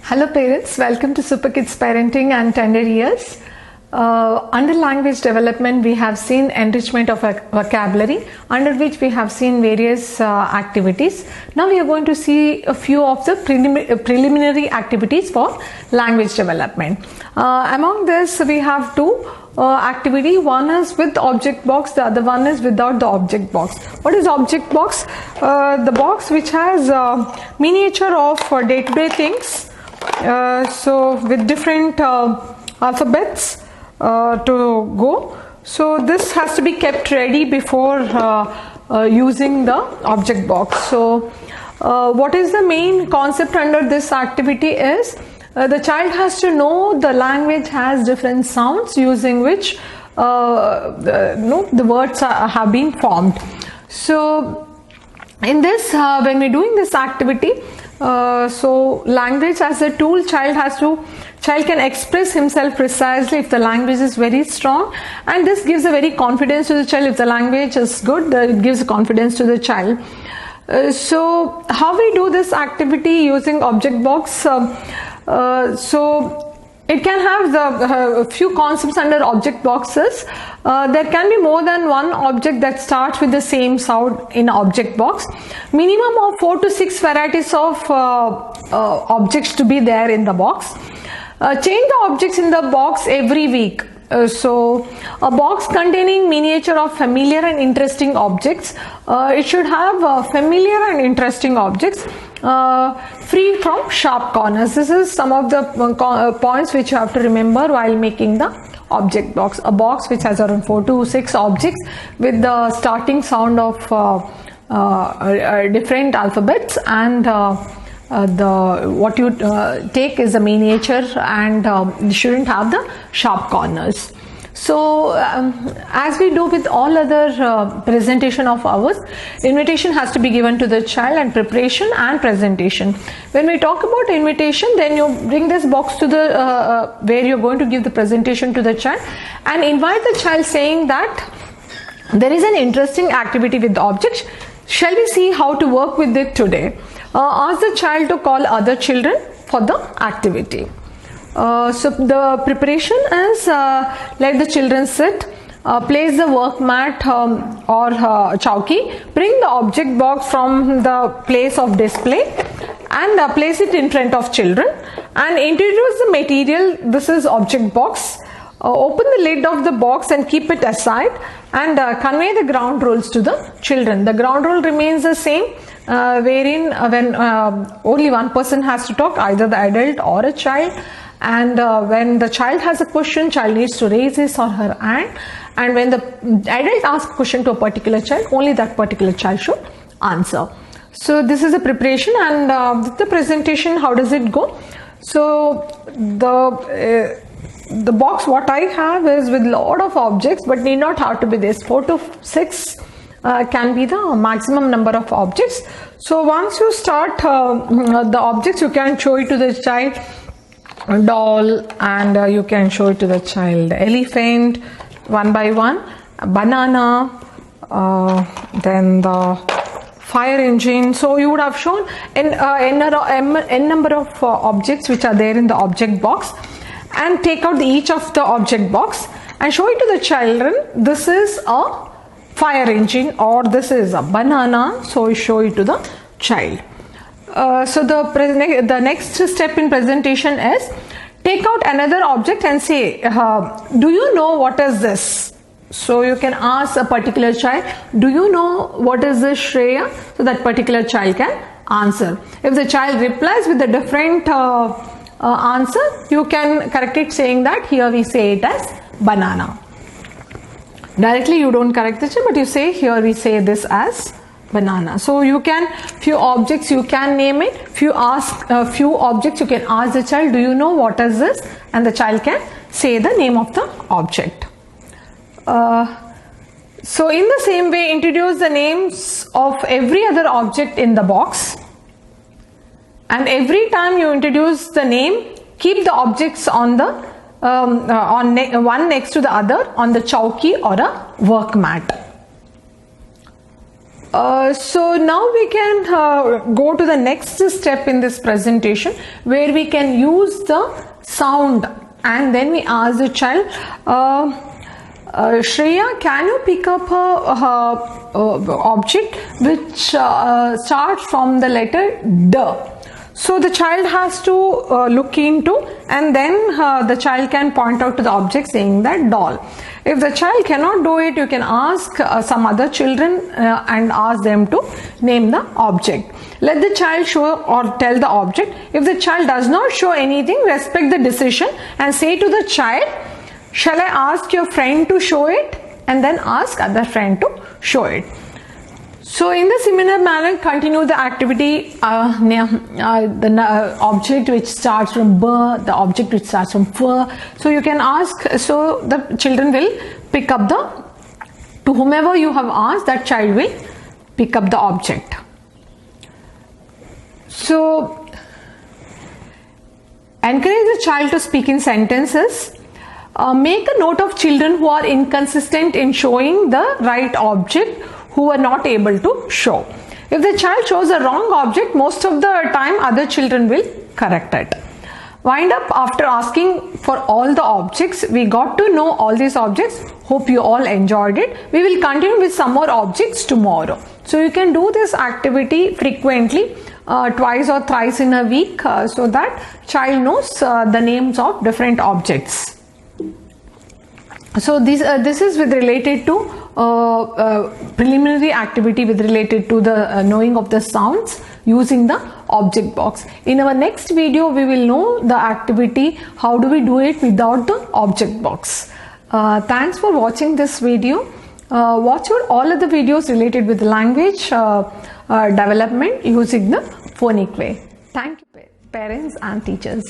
Hello parents, welcome to Super Kids Parenting and Tender Years. Under language development we have seen enrichment of vocabulary, under which we have seen various activities. Now we are going to see a few of the preliminary activities for language development. Among this we have two activity. One is with object box, the other one is without the object box. What is object box? The box which has miniature of day-to-day things, so with different alphabets to go. So this has to be kept ready before using the object box. So what is the main concept under this activity is the child has to know the language has different sounds using which the words have been formed. So in this when we're doing this activity, so language as a tool, child can express himself precisely if the language is very strong, and this gives a very confidence to the child. If the language is good, it gives confidence to the child. So how we do this activity using object box? So it can have the few concepts under object boxes. There can be more than one object that starts with the same sound in object box. Minimum of 4 to 6 varieties of objects to be there in the box. Change the objects in the box every week. So a box containing miniature of familiar and interesting objects. It should have familiar and interesting objects, free from sharp corners. This is some of the points which you have to remember while making the object box. A box which has around 4 to 6 objects with the starting sound of different alphabets, and what you take is a miniature, and shouldn't have the sharp corners. So as we do with all other presentation of ours, invitation has to be given to the child, and preparation and presentation. When we talk about invitation, then you bring this box to the where you're going to give the presentation to the child, and invite the child saying that there is an interesting activity with the object. Shall we see how to work with it today? Ask the child to call other children for the activity. So the preparation is let the children sit, place the work mat or chowki, bring the object box from the place of display, and place it in front of children, and introduce the material. This is object box. Open the lid of the box and keep it aside, and convey the ground rules to the children. The ground rule remains the same, wherein when only one person has to talk, either the adult or a child, and when the child has a question, child needs to raise his or her hand, and when the adult asks a question to a particular child, only that particular child should answer. So this is a preparation, and the presentation, how does it go? So the box what I have is with lot of objects, but need not have to be this. 4 to 6 can be the maximum number of objects. So once you start the objects, you can show it to the child, doll, and you can show it to the child elephant one by one, banana, then the fire engine. So you would have shown n number of objects which are there in the object box, and take out each of the object box and show it to the children. This is a fire engine, or this is a banana. So show it to the child. So the next step in presentation is take out another object and say, do you know what is this? So you can ask a particular child, do you know what is this, Shreya? So that particular child can answer. If the child replies with a different answer, you can correct it saying that here we say it as banana. Directly you don't correct the child, but you say here we say this as banana. So you can, few objects you can name it, few objects you can ask the child, do you know what is this? And the child can say the name of the object. So in the same way, introduce the names of every other object in the box, and every time you introduce the name, keep the objects on the one next to the other on the chowki or a work mat. So now we can go to the next step in this presentation, where we can use the sound, and then we ask the child, Shreya, can you pick up a object which starts from the letter D? So the child has to look into, and then the child can point out to the object saying that doll. If the child cannot do it, you can ask some other children and ask them to name the object. Let the child show or tell the object. If the child does not show anything, respect the decision and say to the child, shall I ask your friend to show it? And then ask other friend to show it. So in the similar manner, continue the activity, the object which starts from B, the object which starts from F. So you can ask, so the children will pick up to whomever you have asked, that child will pick up the object. So encourage the child to speak in sentences. Make a note of children who are inconsistent in showing the right object, who are not able to show. If the child shows a wrong object, most of the time other children will correct it. Wind up after asking for all the objects. We got to know all these objects. Hope you all enjoyed it. We will continue with some more objects tomorrow. So you can do this activity frequently, twice or thrice in a week, so that child knows the names of different objects. So this is with related to preliminary activity with related to the knowing of the sounds using the object box. In our next video, we will know the activity, how do we do it without the object box. Thanks for watching this video. Watch all other videos related with language development using the phonic way. Thank you, parents and teachers.